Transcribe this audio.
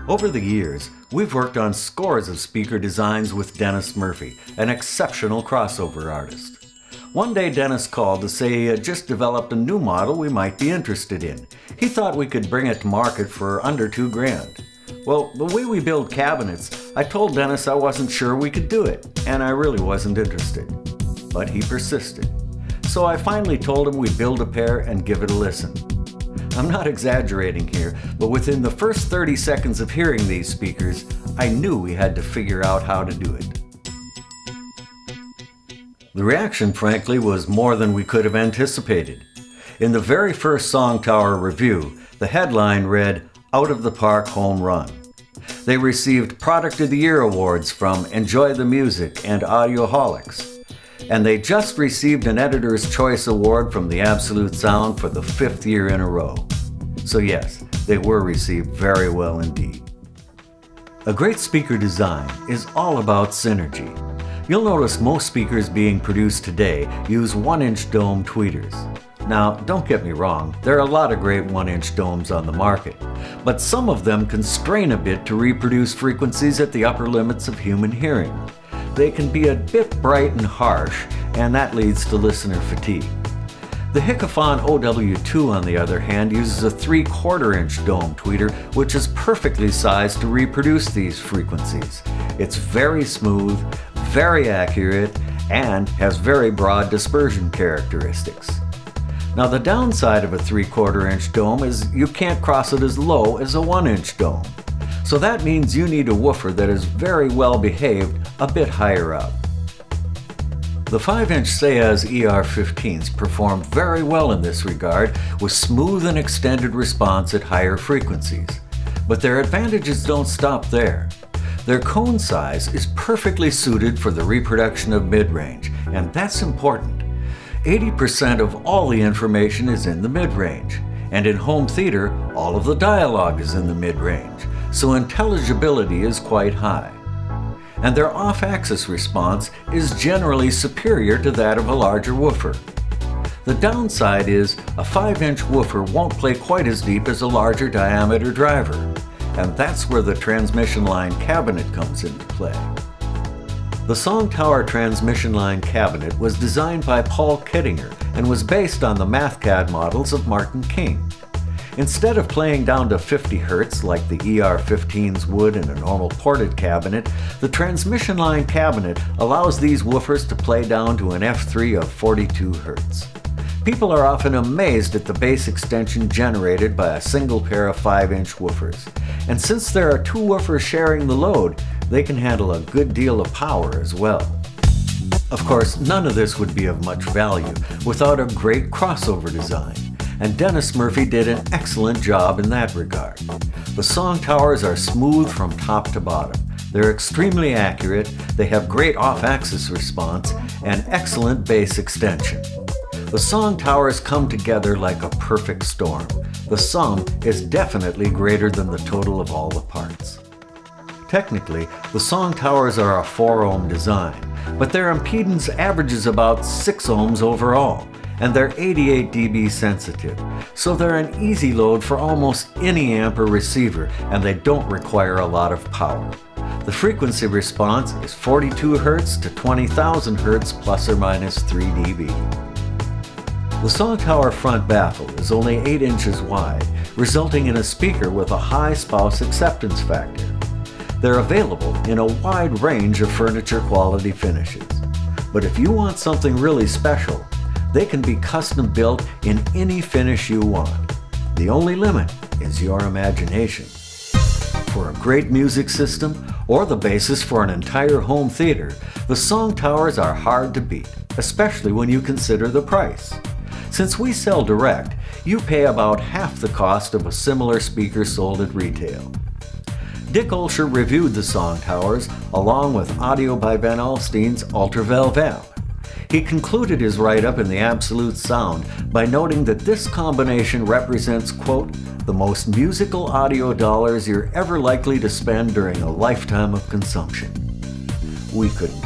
Over the years, we've worked on scores of speaker designs with Dennis Murphy, an exceptional crossover artist. One day Dennis called to say he had just developed a new model we might be interested in. He thought we could bring it to market for under $2,000. Well, the way we build cabinets, I told Dennis I wasn't sure we could do it, and I really wasn't interested. But he persisted. So I finally told him we'd build a pair and give it a listen. I'm not exaggerating here, but within the first 30 seconds of hearing these speakers, I knew we had to figure out how to do it. The reaction, frankly, was more than we could have anticipated. In the very first SongTower review, the headline read, "Out of the Park Home Run." They received Product of the Year awards from Enjoy the Music and Audioholics. And they just received an Editor's Choice Award from the Absolute Sound for the 5th year in a row. So yes, they were received very well indeed. A great speaker design is all about synergy. You'll notice most speakers being produced today use 1-inch dome tweeters. Now, don't get me wrong, there are a lot of great 1-inch domes on the market, but some of them constrain a bit to reproduce frequencies at the upper limits of human hearing. They can be a bit bright and harsh, and that leads to listener fatigue. The Hikafon OW2, on the other hand, uses a 3/4-inch dome tweeter, which is perfectly sized to reproduce these frequencies. It's very smooth, very accurate, and has very broad dispersion characteristics. Now, the downside of a 3/4-inch dome is you can't cross it as low as a 1-inch dome. So that means you need a woofer that is very well behaved a bit higher up. The 5-inch Sayaz ER15s performed very well in this regard with smooth and extended response at higher frequencies. But their advantages don't stop there. Their cone size is perfectly suited for the reproduction of mid-range, and that's important. 80% of all the information is in the mid-range, and in home theater, all of the dialogue is in the mid-range, so intelligibility is quite high. And their off-axis response is generally superior to that of a larger woofer. The downside is a 5-inch woofer won't play quite as deep as a larger diameter driver, and that's where the transmission line cabinet comes into play. The SongTower transmission line cabinet was designed by Paul Kittinger and was based on the MathCAD models of Martin King. Instead of playing down to 50 Hz like the ER15s would in a normal ported cabinet, the transmission line cabinet allows these woofers to play down to an F3 of 42 Hz. People are often amazed at the bass extension generated by a single pair of 5-inch woofers. And since there are two woofers sharing the load, they can handle a good deal of power as well. Of course, none of this would be of much value without a great crossover design. And Dennis Murphy did an excellent job in that regard. The SongTowers are smooth from top to bottom. They're extremely accurate, they have great off-axis response, and excellent bass extension. The SongTowers come together like a perfect storm. The sum is definitely greater than the total of all the parts. Technically, the SongTowers are a 4-ohm design, but their impedance averages about 6 ohms overall, and they're 88 dB sensitive, so they're an easy load for almost any amp or receiver, and they don't require a lot of power. The frequency response is 42 Hz to 20,000 Hz plus or minus 3 dB. The SongTower front baffle is only 8 inches wide, resulting in a speaker with a high spouse acceptance factor. They're available in a wide range of furniture quality finishes. But if you want something really special, they can be custom built in any finish you want. The only limit is your imagination. For a great music system or the basis for an entire home theater, the SongTowers are hard to beat, especially when you consider the price. Since we sell direct, you pay about half the cost of a similar speaker sold at retail. Dick Olsher reviewed the SongTowers along with audio by Van Alstyne's Ultravel Valve. He concluded his write-up in the Absolute Sound by noting that this combination represents, quote, the most musical audio dollars you're ever likely to spend during a lifetime of consumption. We couldn't